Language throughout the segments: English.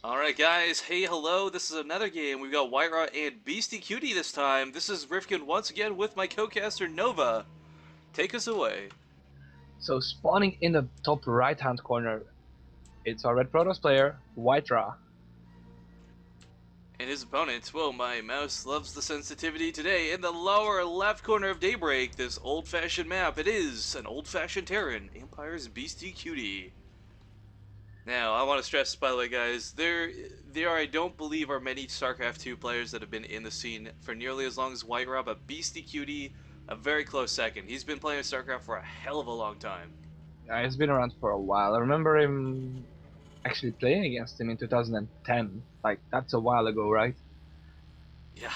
Alright guys, hey hello, this is another game. We've got WhiteRa and BaseTradeTV this time. This is Rifkin once again with my co-caster Nova. Take us away. So spawning in the top right hand corner, it's our Red Protoss player, WhiteRa. And his opponent, well, my mouse loves the sensitivity today. In the lower left corner of Daybreak, this old-fashioned map, it is an old-fashioned Terran, Empire's BaseTradeTV. Now, I want to stress, by the way, guys, there are, I don't believe, are many StarCraft 2 players that have been in the scene for nearly as long as WhiteRa, but BaseTradeTV, a very close second. He's been playing StarCraft for a hell of a long time. Yeah, he's been around for a while. I remember him actually playing against him in 2010. Like, that's a while ago, right? Yeah.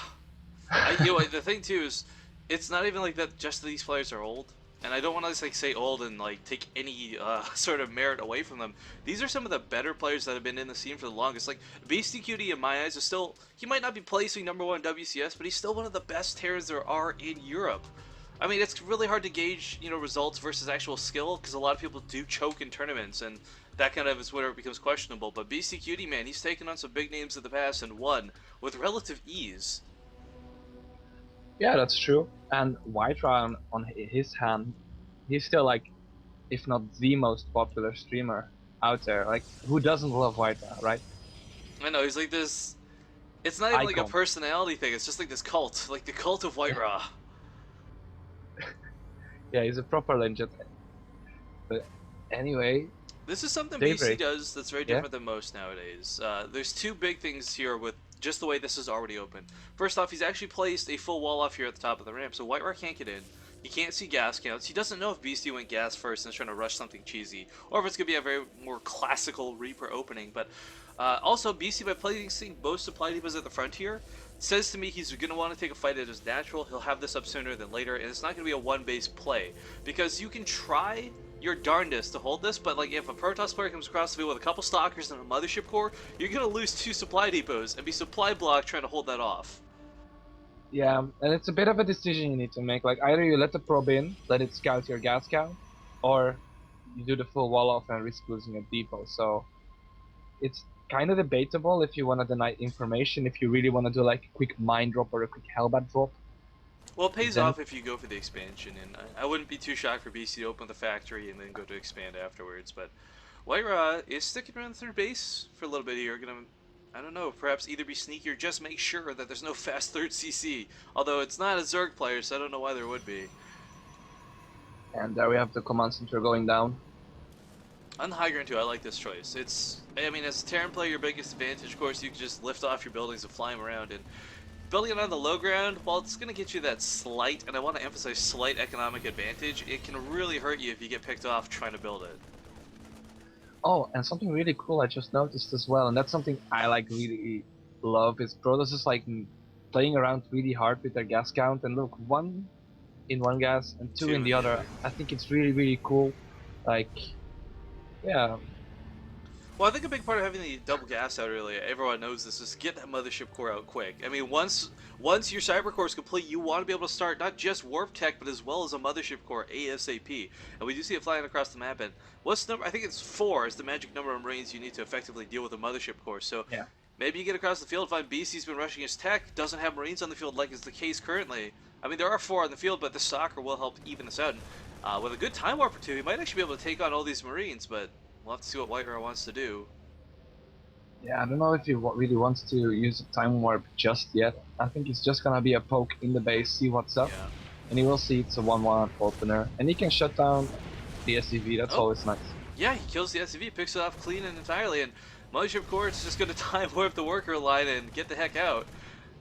The thing, too, is it's not even like that just these players are old. And I don't want to say old and take any sort of merit away from them. These are some of the better players that have been in the scene for the longest. Like BaseTradeTV in my eyes is still, he might not be placing #1 WCS, but he's still one of the best Terrans there are in Europe. I mean, it's really hard to gauge, results versus actual skill because a lot of people do choke in tournaments, and that kind of is where it becomes questionable. But BaseTradeTV, man, he's taken on some big names of the past and won with relative ease. Yeah, that's true. And WhiteRa on his hand, he's still like, if not the most popular streamer out there. Like, who doesn't love WhiteRa, right? I know, he's like this. It's not even like a Icon. personality thing, it's just like this cult. Like the cult of WhiteRa. Yeah, he's a proper legend. But anyway, This is something BC Daybreak. does that's very different than most nowadays. There's two big things here with just the way this is already open. First off, he's actually placed a full wall off here at the top of the ramp, so WhiteRa can't get in. He can't see gas counts. He doesn't know if Beastie went gas first and is trying to rush something cheesy, or if it's going to be a very more classical Reaper opening. But also, Beastie, by placing both supply depots at the front here, says to me he's going to want to take a fight at his natural. He'll have this up sooner than later, and it's not going to be a one-base play. Because you can try your darndest to hold this, but like if a Protoss player comes across the field with a couple stalkers and a mothership core, you're going to lose 2 supply depots and be supply blocked trying to hold that off. Yeah, and it's a bit of a decision you need to make. Like, either you let the probe in, let it scout your gas count, or you do the full wall off and risk losing a depot. So it's kind of debatable if you want to deny information, if you really want to do like a quick mine drop or a quick hellbat drop. Well, it pays off if you go for the expansion, and I wouldn't be too shocked for BC to open the factory and then go to expand afterwards. But WhiteRa is sticking around third base for a little bit here. Gonna, I don't know, perhaps either be sneaky or just make sure that there's no fast third CC. Although it's not a Zerg player, so I don't know why there would be. And there we have the command center going down. On the high ground too, I like this choice. I mean, as a Terran player, your biggest advantage, of course, you can just lift off your buildings and fly them around. And building it on the low ground, while it's going to get you that slight, and I want to emphasize slight economic advantage, it can really hurt you if you get picked off trying to build it. Oh, and something really cool I just noticed as well, and that's something I like really love, is Protoss is like playing around really hard with their gas count, and look, 1 in one gas and 2 in the other. I think it's really cool. Like, yeah. Well, I think a big part of having the double gas out early, everyone knows this, is get that mothership core out quick. I mean, once your cyber core is complete, you want to be able to start not just warp tech, but as well as a mothership core ASAP. And we do see it flying across the map. And what's the number? I think it's 4 is the magic number of Marines you need to effectively deal with a mothership core. So Yeah. maybe you get across the field, find BC's been rushing his tech, doesn't have Marines on the field like is the case currently. I mean, there are 4 on the field, but the soccer will help even this out. And, with a good time warp or 2, he might actually be able to take on all these Marines, but we'll have to see what WhiteRa wants to do. Yeah, I don't know if he really wants to use a time warp just yet. I think it's just gonna be a poke in the base, see what's up. Yeah. And he will see it's a 1-1 opener. And he can shut down the SCV, that's always nice. Yeah, he kills the SCV, picks it off clean and entirely, and Mothership Core is just going to time warp the worker line and get the heck out.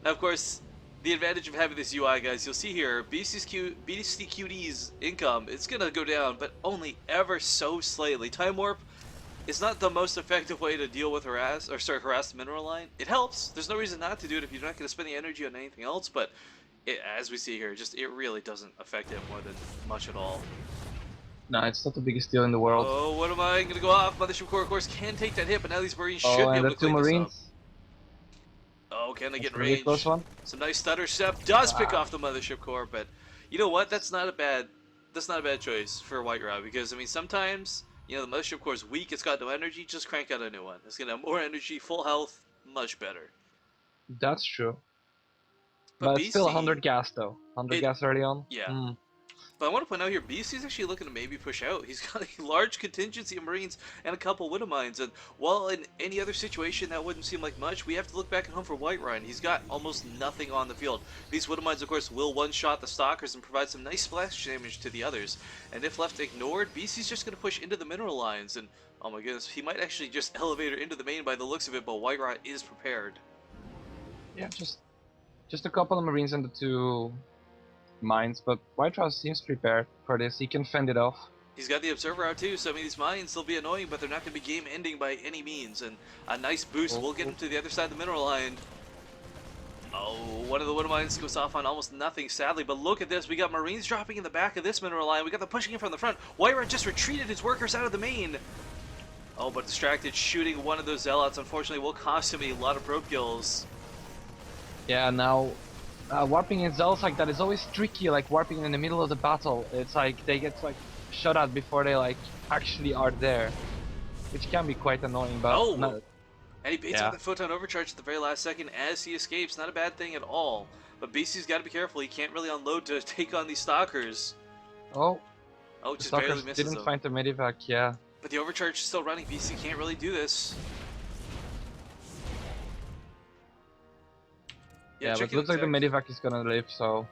Now, of course, the advantage of having this UI, guys, you'll see here, BaseTradeTV's income, it's going to go down, but only ever so slightly. Time warp is not the most effective way to deal with harass the mineral line. It helps. There's no reason not to do it if you're not going to spend the energy on anything else, but as we see here, it really doesn't affect it more than much at all. No, it's not the biggest deal in the world. Oh, what am I going to go off? Mothership Core, of course, can take that hit, but now these Marines should be and able the to 2 clean this up. Marines. Oh, can they get in Really range? close one. Some nice stutter step does pick off the Mothership Core, but you know what? That's not a bad choice for WhiteRa, because I mean sometimes You know, the Mothership Core is weak, it's got no energy, just crank out a new one. It's gonna have more energy, full health, much better. That's true. But But it's still BC, 100 gas though. 100 it, gas early on. yeah. Hmm. But I want to point out here, BC's actually looking to maybe push out. He's got a large contingency of Marines and a couple Widow Mines, and while in any other situation that wouldn't seem like much, we have to look back at home for WhiteRa, and he's got almost nothing on the field. These Widow Mines, of course, will one-shot the Stalkers and provide some nice splash damage to the others, and if left ignored, BC's just going to push into the mineral lines, and oh my goodness, he might actually just elevate her into the main by the looks of it, but WhiteRa is prepared. Yeah, just a couple of Marines and the 2 mines, but WhiteRa seems prepared for this. He can fend it off. He's got the Observer out too, so I mean these mines will be annoying, but they're not going to be game ending by any means, and a nice boost will get him to the other side of the mineral line. Oh, one of the Widow Mines goes off on almost nothing, sadly, but look at this. We got Marines dropping in the back of this mineral line. We got them pushing in from the front. WhiteRa just retreated his workers out of the main. Oh, but distracted, shooting one of those Zealots, unfortunately, will cost him a lot of probe kills. Yeah, now warping in zones like that is always tricky, like warping in the middle of the battle. It's like they get like shot at before they like actually are there, which can be quite annoying, but Oh! no, And he baits out the Photon Overcharge at the very last second as he escapes. Not a bad thing at all. But BC's got to be careful. He can't really unload to take on these Stalkers. oh, Oh, the just barely Stalkers misses didn't them. find the medivac, yeah. But the Overcharge is still running. BC can't really do this. Yeah, but tricky looks like the attack. medivac is gonna live, so...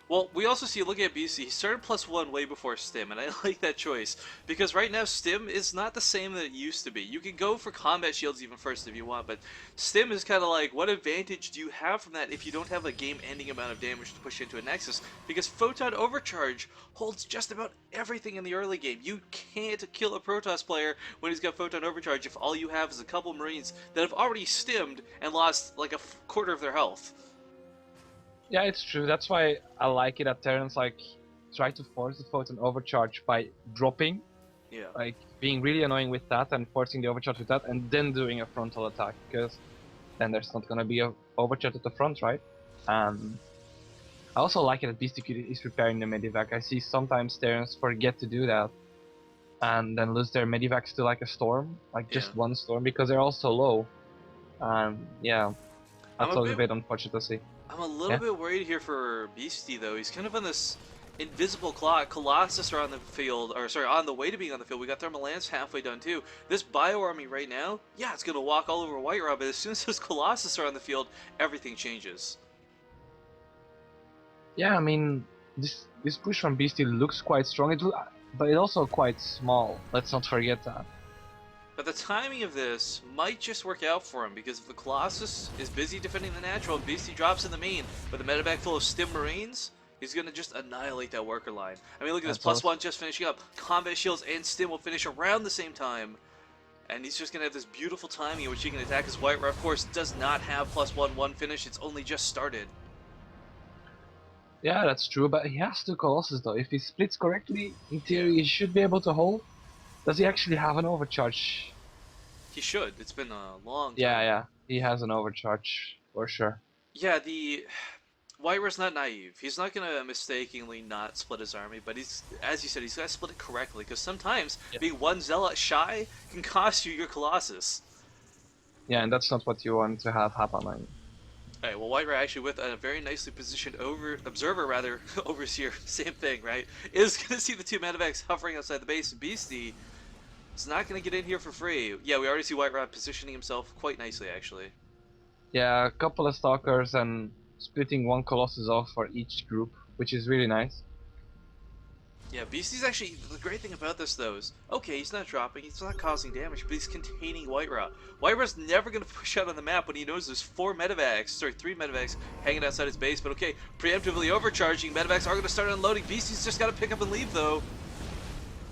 Well, we also see, looking at BC, he started +1 way before Stim, and I like that choice. Because right now, Stim is not the same that it used to be. You can go for combat shields even first if you want, but Stim is kind of like, what advantage do you have from that if you don't have a game-ending amount of damage to push into a Nexus? Because Photon Overcharge holds just about everything in the early game. You can't kill a Protoss player when he's got Photon Overcharge if all you have is a couple Marines that have already stimmed and lost like a quarter of their health. Yeah, it's true. That's why I like it at Terrans, like, try to force the Photon Overcharge by dropping. Yeah. Like, being really annoying with that and forcing the Overcharge with that, and then doing a frontal attack, because then there's not gonna be a Overcharge at the front, right? I also like it that BaseTradeTV is preparing the medivac. I see sometimes Terrans forget to do that, and then lose their medivacs to like a storm, like just one storm, because they're all so low. Yeah, that's always a bit unfortunate to see. I'm a little bit worried here for Beastie though. He's kind of on this invisible clock. Colossus are on the field, or sorry, on the way to being on the field. We got Thermal Lance halfway done too. This Bio Army right now, yeah, it's gonna walk all over WhiteRa, but as soon as those Colossus are on the field, everything changes. Yeah, I mean, this push from Beastie looks quite strong, but it's also quite small. Let's not forget that. But the timing of this might just work out for him, because if the Colossus is busy defending the natural and Beastie drops in the main, with a medevac full of Stim Marines, he's going to just annihilate that worker line. I mean, look at this, +1 just finishing up. Combat Shields and Stim will finish around the same time. And he's just going to have this beautiful timing in which he can attack his WhiteRa. Of course, does not have +1 finish, it's only just started. Yeah, that's true, but he has 2 Colossus though. If he splits correctly, in theory he should be able to hold. Does he actually have an overcharge? He should. It's been a long time. Yeah, he has an overcharge, for sure. Yeah, the WhiteRa's not naive. He's not going to mistakenly not split his army, but he's, as you said, he's got to split it correctly, because sometimes being one Zealot shy can cost you your Colossus. Yeah, and that's not what you want to have happen. Alright, well, WhiteRa actually with a very nicely positioned observer, overseer, same thing, right, is going to see the 2 medevacs hovering outside the base, and Beastie is not going to get in here for free. Yeah, we already see WhiteRa positioning himself quite nicely, actually. Yeah, a couple of Stalkers and splitting 1 Colossus off for each group, which is really nice. Yeah, Beastie's actually, the great thing about this though is, okay, he's not dropping, he's not causing damage, but he's containing WhiteRa. WhiteRa's never going to push out on the map when he knows there's 3 medevacs hanging outside his base, but okay, preemptively overcharging, medevacs are going to start unloading. Beastie's just got to pick up and leave though.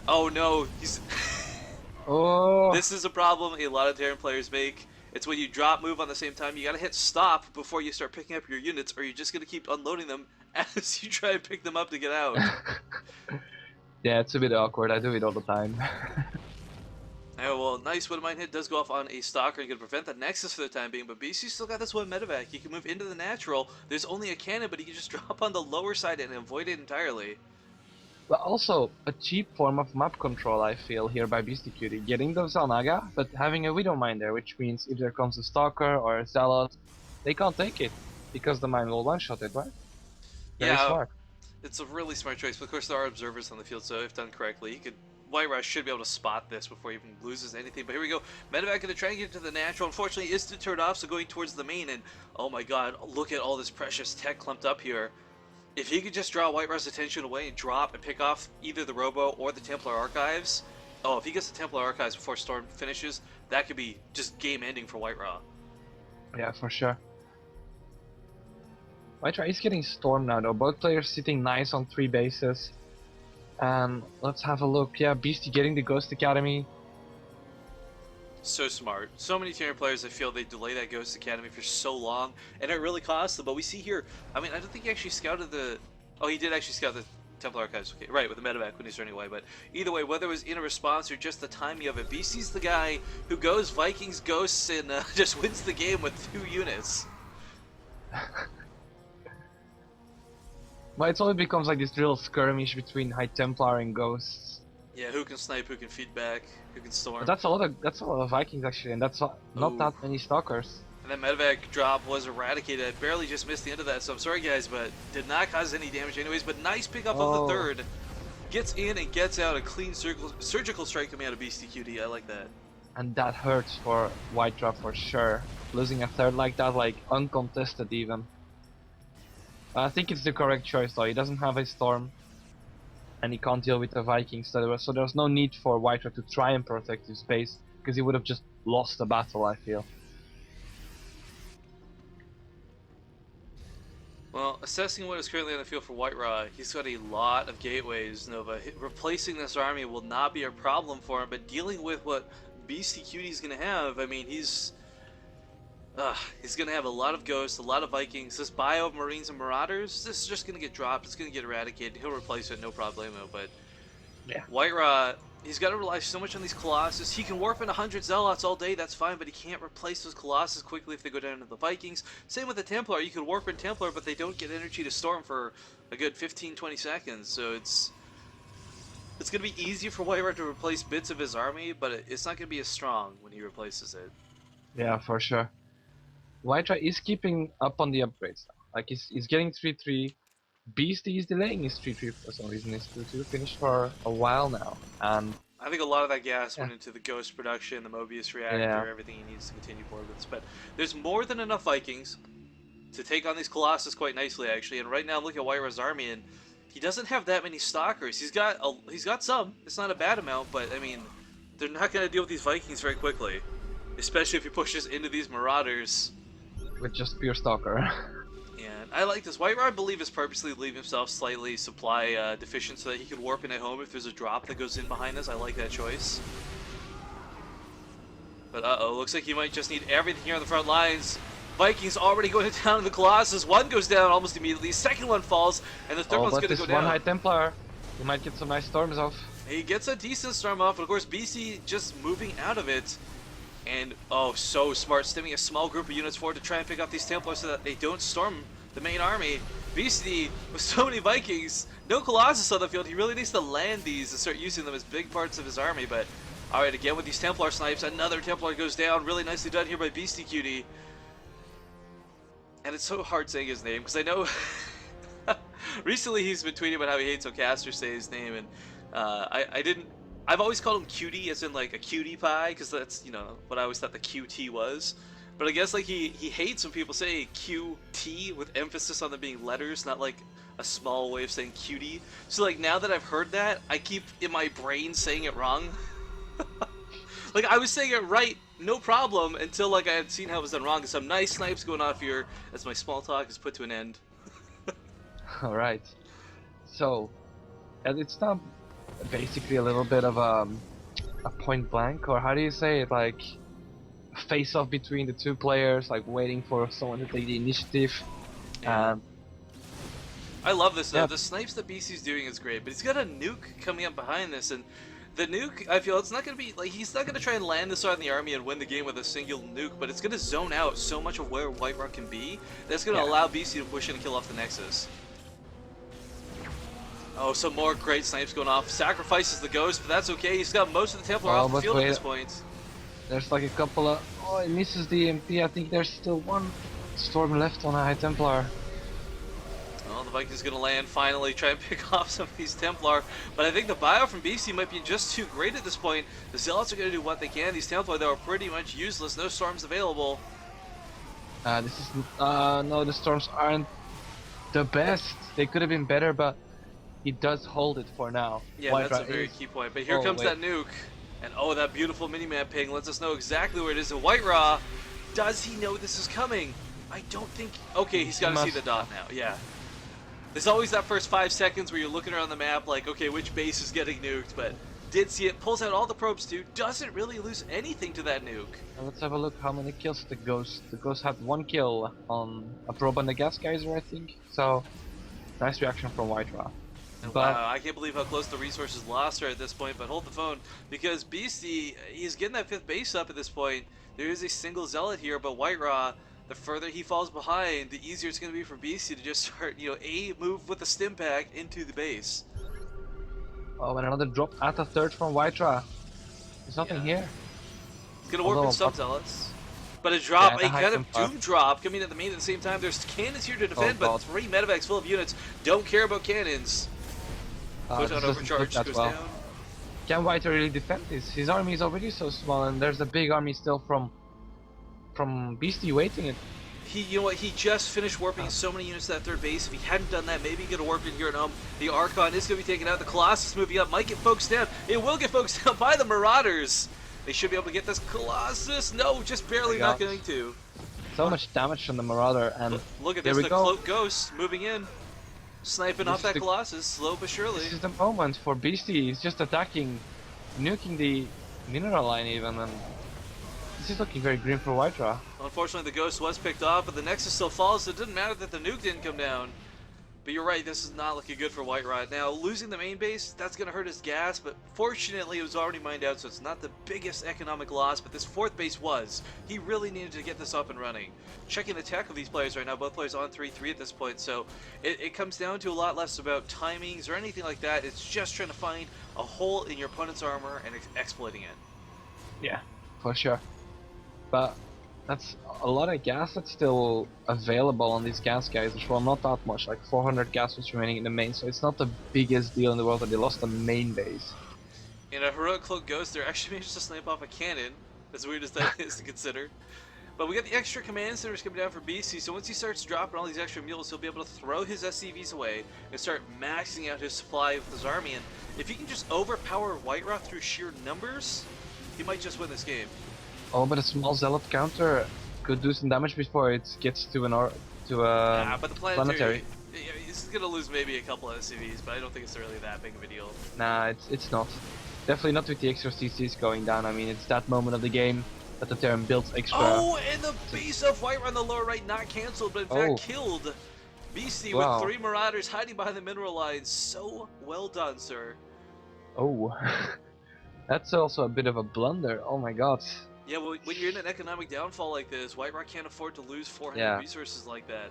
Oh no, he's... Oh! This is a problem a lot of Terran players make. It's when you drop move on the same time, you gotta hit stop before you start picking up your units, or you're just gonna keep unloading them as you try to pick them up to get out. Yeah, it's a bit awkward, I do it all the time. Yeah, well, nice Widow Mine hit does go off on a Stalker and can prevent the Nexus for the time being, but BC still got this 1 medevac. He can move into the natural, there's only a cannon, but he can just drop on the lower side and avoid it entirely. But also a cheap form of map control, I feel, here by BaseTradeTV. Getting the Zalnaga, but having a Widow Mine there, which means if there comes a Stalker or a Zealot, they can't take it, because the mine will one-shot it, right? Very Yeah, smart. it's a really smart choice. But of course, there are observers on the field, so if done correctly, he could. WhiteRa should be able to spot this before he even loses anything. But here we go. Medevac going to try and get to the natural. Unfortunately, is turned off, so going towards the main. And oh my god, look at all this precious tech clumped up here. If he could just draw WhiteRa's attention away and drop and pick off either the Robo or the Templar Archives. Oh, if he gets the Templar Archives before Storm finishes, that could be just game ending for WhiteRa. Yeah, for sure. WhiteRa is getting Storm now though, both players sitting nice on 3 bases. And let's have a look. Yeah, Beastie getting the Ghost Academy. So smart. So many Terran players, I feel they delay that Ghost Academy for so long, and it really costs them. But we see here, I mean, I don't think he actually scouted the... Oh, he did actually scout the Templar Archives. Okay, right, with the medevac when he's running away. But either way, whether it was in a response or just the timing of it, Beastie's the guy who goes Vikings, Ghosts, and just wins the game with 2 units. Well, it always becomes like this little skirmish between High Templar and Ghosts. Yeah, who can snipe, who can feedback, who can storm. But that's a lot of Vikings actually, and that's not that many Stalkers. And that medevac drop was eradicated. I barely just missed the end of that, so I'm sorry guys, but did not cause any damage anyways. But nice pickup of the third. Gets in and gets out a clean surgical strike coming out of BaseTradeTV. I like that. And that hurts for WhiteRa for sure. Losing a third like that, like uncontested even. I think it's the correct choice though. He doesn't have a Storm. And he can't deal with the Vikings, so there's no need for WhiteRa to try and protect his base, because he would have just lost the battle, I feel. Well, assessing what is currently on the field for WhiteRa, he's got a lot of gateways, Nova. Replacing this army will not be a problem for him, but dealing with what BaseTradeTV is going to have, I mean, he's going to have a lot of Ghosts, a lot of Vikings. This bio of Marines and Marauders, this is just going to get dropped. It's going to get eradicated. He'll replace it, no problemo. But yeah, WhiteRa, he's got to rely so much on these Colossus. He can warp in 100 Zealots all day, that's fine, but he can't replace those Colossus quickly if they go down to the Vikings. Same with the Templar. You can warp in Templar, but they don't get energy to storm for a good 15-20 seconds. So it's going to be easy for WhiteRa to replace bits of his army, but it's not going to be as strong when he replaces it. Yeah, for sure. WhiteRa is keeping up on the upgrades now. Like he's getting 3-3. Beastie is delaying his 3-3 for some reason. His 2-2 finished for a while now, and I think a lot of that gas went into the Ghost production, the Mobius reactor, everything he needs to continue forward with. But there's more than enough Vikings to take on these Colossus quite nicely, actually. And right now, look at WhiteRa's army, and he doesn't have that many Stalkers. He's got some. It's not a bad amount, but I mean, they're not going to deal with these Vikings very quickly, especially if he pushes into these Marauders with just pure Stalker. And I like this. WhiteRa, I believe, is purposely leaving himself slightly supply deficient so that he could warp in at home if there's a drop that goes in behind us. I like that choice. But uh-oh, looks like he might just need everything here on the front lines. Vikings already going down to the Colossus. One goes down almost immediately. Second one falls, and the third one's going to go down. One High Templar, he might get some nice storms off. He gets a decent storm off, but of course, BC just moving out of it. And, oh, so smart, stemming a small group of units forward to try and pick up these Templars so that they don't storm the main army. Beastie, with so many Vikings, no Colossus on the field, he really needs to land these and start using them as big parts of his army. But, alright, again with these Templar snipes, another Templar goes down. Really nicely done here by BaseTradeTV. And it's so hard saying his name, because I know recently he's been tweeting about how he hates when casters say his name, and I've always called him Cutie, as in like a cutie pie, because that's, you know, what I always thought the QT was. But I guess like he hates when people say QT with emphasis on them being letters, not like a small way of saying cutie. So like now that I've heard that, I keep in my brain saying it wrong. Like I was saying it right, no problem, until like I had seen how it was done wrong. Some nice snipes going off here as my small talk is put to an end. Alright. So, it's not basically a little bit of a point blank, or how do you say it, like a face off between the two players, like waiting for someone to take the initiative. Yeah. I love this though. Yeah. The snipes that BC's doing is great, but he's got a nuke coming up behind this, and the nuke, I feel it's not going to be, like, he's not going to try and land this on the army and win the game with a single nuke, but it's going to zone out so much of where WhiteRa can be, that's going to allow BC to push in and kill off the Nexus. Oh, some more great snipes going off. Sacrifices the ghost, but that's okay. He's got most of the Templar off the but field at wait. this point. There's like a couple of... Oh, it misses the EMP. I think there's still one storm left on a High Templar. Well, the Viking's going to land finally, try and pick off some of these Templar. But I think the buyout from BC might be just too great at this point. The Zealots are going to do what they can. These Templar, though, are pretty much useless. No storms available. This is... no, the storms aren't the best. They could have been better, but he does hold it for now. Yeah, that's a very key point. But here comes that nuke. And oh, that beautiful mini-map ping lets us know exactly where it is. And WhiteRa, does he know this is coming? I don't think... Okay, he's got to see the dot now. Yeah. There's always that first 5 seconds where you're looking around the map like, okay, which base is getting nuked? But did see it, pulls out all the probes too, doesn't really lose anything to that nuke. Let's have a look how many kills the Ghost. The Ghost had 1 kill on a probe on the gas geyser, I think. So, nice reaction from WhiteRa. But wow, I can't believe how close the resources lost are at this point, but hold the phone, because Beastie, he's getting that 5th base up at this point. There is a single Zealot here, but WhiteRa, the further he falls behind, the easier it's going to be for Beastie to just start, move with the stim pack into the base. Oh, and another drop at the 3rd from WhiteRa. There's nothing here. It's going to work with some Zealots. But a drop, a kind of doom drop coming at the main at the same time. There's cannons here to defend, but 3 medevacs full of units don't care about cannons. Push on overcharge, goes down. Can WhiteRa really defend this? His army is already so small, and there's a big army still from Beastie waiting it. He just finished warping so many units to that 3rd base. If he hadn't done that, maybe he could have warped in here at home. The Archon is going to be taken out. The Colossus moving up might get focused down. It will get focused down by the Marauders. They should be able to get this Colossus. No, just barely not going to. So much damage from the Marauder, and look at this, the Cloaked Ghost moving in. Sniping off that Colossus, slow but surely. This is the moment for Beastie. He's just attacking, nuking the mineral line even, and this is looking very grim for WhiteRa. Unfortunately, the Ghost was picked off, but the Nexus still falls, so it didn't matter that the nuke didn't come down. But you're right, this is not looking good for WhiteRa. Now, losing the main base, that's going to hurt his gas, but fortunately it was already mined out, so it's not the biggest economic loss, but this 4th base was. He really needed to get this up and running. Checking the tech of these players right now, both players on 3-3 at this point, so it comes down to a lot less about timings or anything like that. It's just trying to find a hole in your opponent's armor and exploiting it. Yeah, for sure. But that's a lot of gas that's still available on these gas geysers. Well, not that much, like 400 gas was remaining in the main, so it's not the biggest deal in the world that they lost the main base. In a heroic Cloaked Ghost, they're actually managed to snipe off a cannon, as weird as that is to consider. But we got the extra command centers coming down for BC, so once he starts dropping all these extra mules, he'll be able to throw his SCVs away and start maxing out his supply with his army. And if he can just overpower WhiteRa through sheer numbers, he might just win this game. Oh, but a small Zealot counter could do some damage before it gets to yeah, but the planetary. He's gonna lose maybe a couple of SCVs, but I don't think it's really that big of a deal. Nah, it's not. Definitely not with the extra CCs going down. I mean, it's that moment of the game that the Terran builds extra. Oh, and the base of WhiteRa on the lower right not cancelled, but in fact killed. Beastie with 3 Marauders hiding behind the mineral lines. So well done, sir. Oh, that's also a bit of a blunder. Oh my god. Yeah, well, when you're in an economic downfall like this, WhiteRa can't afford to lose 400 resources like that.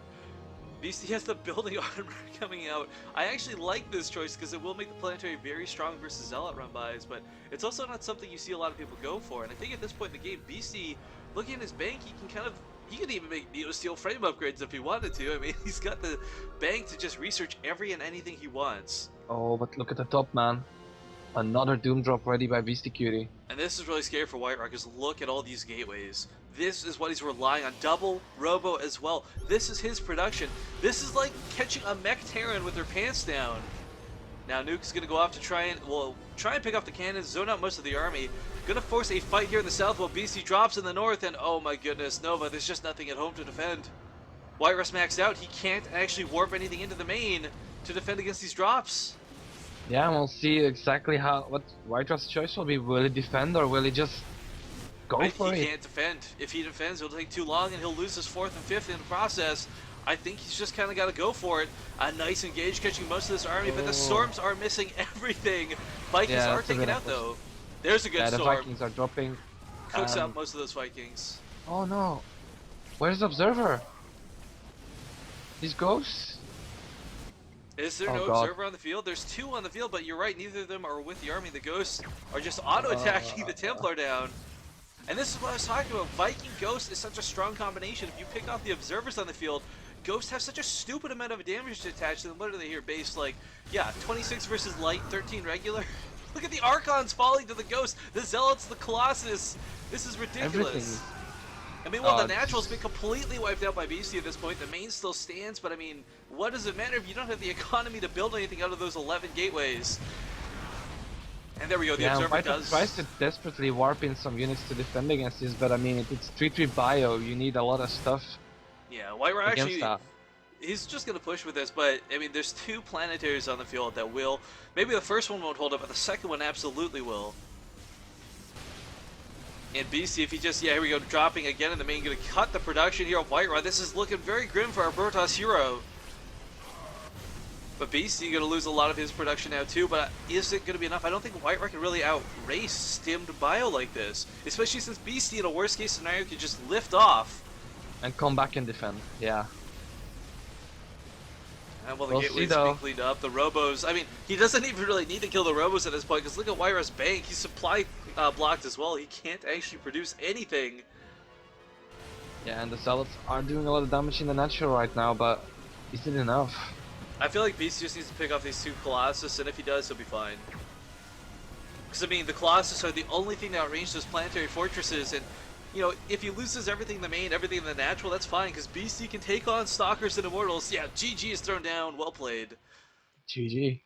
Beastie has the building armor coming out. I actually like this choice because it will make the planetary very strong versus Zealot run-bys, but it's also not something you see a lot of people go for. And I think at this point in the game, Beastie, looking at his bank, he could even make Neo-Steel frame upgrades if he wanted to. I mean, he's got the bank to just research every and anything he wants. Oh, but look at the top, man. Another Doom drop ready by BaseTradeTV. And this is really scary for WhiteRa because look at all these gateways. This is what he's relying on. Double Robo as well. This is his production. This is like catching a mech Terran with their pants down. Now Nuke's gonna go off to try and pick up the cannons, zone out most of the army. Gonna force a fight here in the south while Beastie drops in the north, and oh my goodness, Nova, there's just nothing at home to defend. WhiteRa's maxed out. He can't actually warp anything into the main to defend against these drops. Yeah, and we'll see exactly what WhiteRa's choice will be. Will he defend or will he just go for it? He can't defend. If he defends, it'll take too long and he'll lose his 4th and 5th in the process. I think he's just kind of got to go for it. A nice engage catching most of this army, but the storms are missing everything. Vikings are taken out though. There's a good storm. The Vikings are dropping. Cooks out most of those Vikings. Oh no. Where's the observer? These ghosts? Is there Oh, no God. observer on the field? There's 2 on the field, but you're right, neither of them are with the army. The Ghosts are just auto-attacking the Templar down. And this is what I was talking about. Viking Ghost is such a strong combination. If you pick off the observers on the field, Ghosts have such a stupid amount of damage to attach to them. What are they here? Based like, yeah, 26 versus light, 13 regular. Look at the Archons falling to the Ghost, the Zealots, the Colossus. This is ridiculous. Everything. I mean, well, the it's- Natural's been completely wiped out by Beastie at this point. The main still stands, but I mean, what does it matter if you don't have the economy to build anything out of those 11 gateways? And there we go, the Yeah, observer WhiteRa does. tries to desperately warp in some units to defend against this, but I mean, it's 3-3 bio, you need a lot of stuff Yeah, WhiteRa against actually, that. he's just going to push with this, but I mean, there's 2 planetaries on the field that will. Maybe the first one won't hold up, but the second one absolutely will. And Beastie, if he just, yeah, here we go, dropping again in the main, going to cut the production here of WhiteRa. This is looking very grim for our Protoss hero. But Beastie going to lose a lot of his production now too, but is it going to be enough? I don't think WhiteRa can really outrace Stimmed Bio like this. Especially since Beastie, in a worst case scenario, could just lift off. And come back and defend, yeah. And well, the We'll see, gateway's though. being cleaned up. The Robos, I mean, he doesn't even really need to kill the Robos at this point, because look at WhiteRa's bank. He's supply blocked as well. He can't actually produce anything. Yeah, and the Zealots are doing a lot of damage in the natural right now, but is it enough? I feel like Beastie just needs to pick off these 2 Colossus, and if he does, he'll be fine. Because, I mean, the Colossus are the only thing that outrange those planetary fortresses, and, you know, if he loses everything in the main, everything in the natural, that's fine, because Beastie can take on Stalkers and Immortals. Yeah, GG is thrown down. Well played. GG.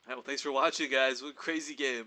Well, thanks for watching, guys. What a crazy game.